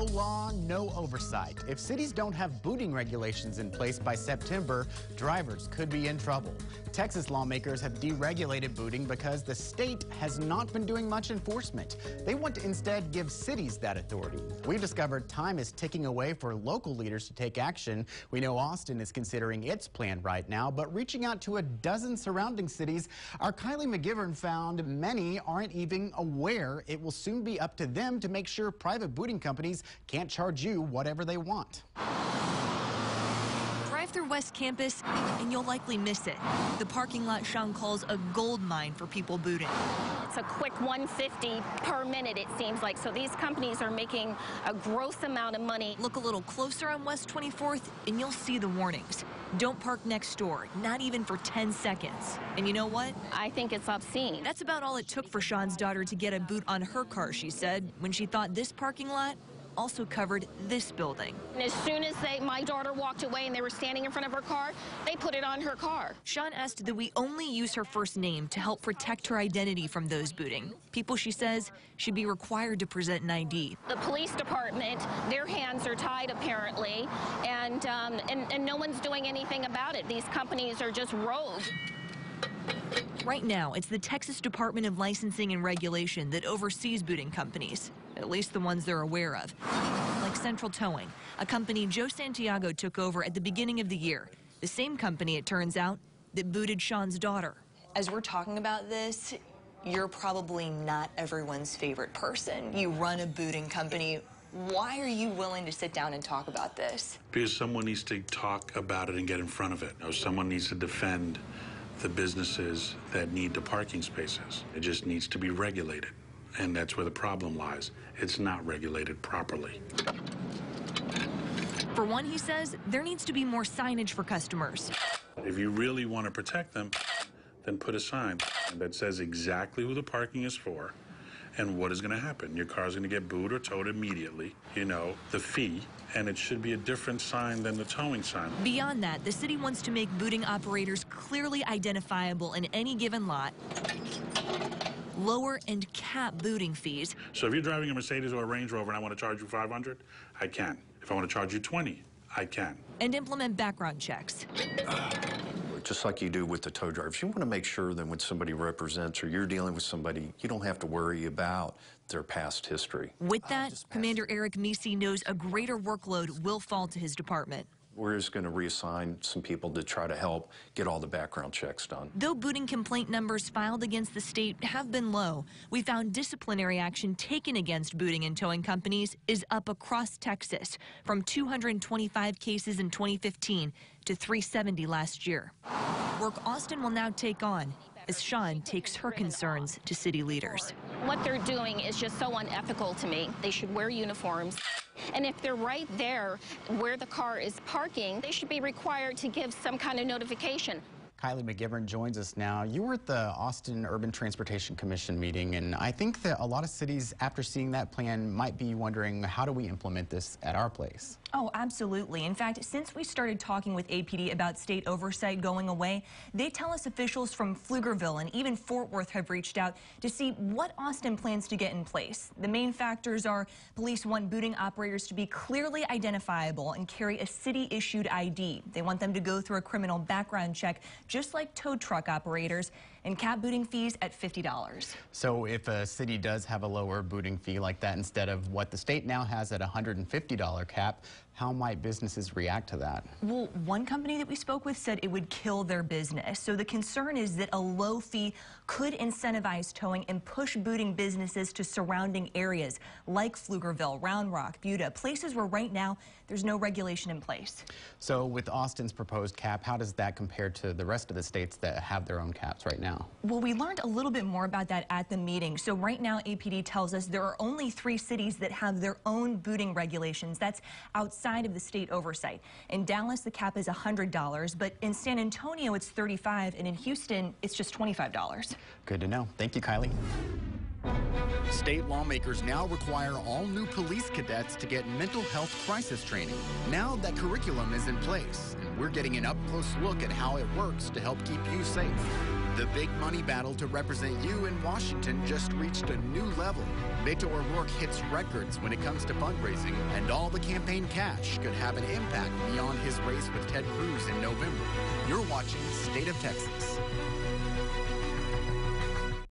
law, no oversight. If cities don't have booting regulations in place by September, drivers could be in trouble. Texas lawmakers have deregulated booting because the state has not been doing much enforcement. They want to instead give cities that authority. We've discovered time is ticking away for local leaders to take action. We know Austin is considering its plan right now, but reaching out to a dozen surrounding cities, our Kylie McGivern found many aren't even aware it will soon be up to them to make sure private booting companies can't charge you whatever they want. Drive through West Campus and you'll likely miss it. The parking lot Sean calls a gold mine for people booting. It's a quick $150 per minute, it seems like. So these companies are making a gross amount of money. Look a little closer on West 24th and you'll see the warnings. Don't park next door, not even for 10 seconds. And you know what? I think it's obscene. That's about all it took for Sean's daughter to get a boot on her car, she said, when she thought this parking lot also covered this building. And as soon as my daughter walked away and they were standing in front of her car, they put it on her car. Sean asked that we only use her first name to help protect her identity from those booting. People, she says, should be required to present an ID. The police department, their hands are tied apparently, and no one's doing anything about it. These companies are just rogue. Right now, it's the Texas Department of Licensing and Regulation that oversees booting companies, at least the ones they're aware of, like Central Towing, a company Joe Santiago took over at the beginning of the year. The same company, it turns out, that booted Sean's daughter. As we're talking about this, you're probably not everyone's favorite person. You run a booting company. Why are you willing to sit down and talk about this? Because someone needs to talk about it and get in front of it. Or someone needs to defend the businesses that need the parking spaces. It just needs to be regulated, and that's where the problem lies. It's not regulated properly. For one, he says, there needs to be more signage for customers. If you really want to protect them, then put a sign that says exactly who the parking is for and what is going to happen. Your car's going to get booed or towed immediately, you know, the fee, and it should be a different sign than the towing sign. Beyond that, the city wants to make booting operators clearly identifiable in any given lot, lower and cap booting fees. So if you're driving a Mercedes or a Range Rover and I want to charge you $500, I can. If I want to charge you $20, I can. And implement background checks. Just like you do with the tow drivers, you want to make sure that when somebody represents or you're dealing with somebody, you don't have to worry about their past history. With that, Commander Eric Meese knows a greater workload will fall to his department. We're just going to reassign some people to try to help get all the background checks done. Though booting complaint numbers filed against the state have been low, we found disciplinary action taken against booting and towing companies is up across Texas, from 225 cases in 2015 to 370 last year. Work Austin will now take on as Sean takes her concerns to city leaders. What they're doing is just so unethical to me. They should wear uniforms. And if they're right there where the car is parking, they should be required to give some kind of notification. Kylie McGivern joins us now. You were at the Austin Urban Transportation Commission meeting, and I think that a lot of cities, after seeing that plan, might be wondering, how do we implement this at our place? Oh, absolutely. In fact, since we started talking with APD about state oversight going away, they tell us officials from Pflugerville and even Fort Worth have reached out to see what Austin plans to get in place. The main factors are police want booting operators to be clearly identifiable and carry a city-issued ID. They want them to go through a criminal background check, just like tow truck operators, and cap booting fees at $50. So if a city does have a lower booting fee like that, instead of what the state now has at $150 cap, how might businesses react to that? Well, one company that we spoke with said it would kill their business. So the concern is that a low fee could incentivize towing and push booting businesses to surrounding areas like Pflugerville, Round Rock, Buda, places where right now there's no regulation in place. So with Austin's proposed cap, how does that compare to the rest of the states that have their own caps right now? Well, we learned a little bit more about that at the meeting. So right now, APD tells us there are only 3 cities that have their own booting regulations. That's outside of the state oversight. In Dallas, the cap is $100, but in San Antonio, it's $35, and in Houston, it's just $25. Good to know. Thank you, Kylie. State lawmakers now require all new police cadets to get mental health crisis training. Now that curriculum is in place, and we're getting an up-close look at how it works to help keep you safe. The big money battle to represent you in Washington just reached a new level. Beto O'Rourke hits records when it comes to fundraising, and all the campaign cash could have an impact beyond his race with Ted Cruz in November. You're watching State of Texas.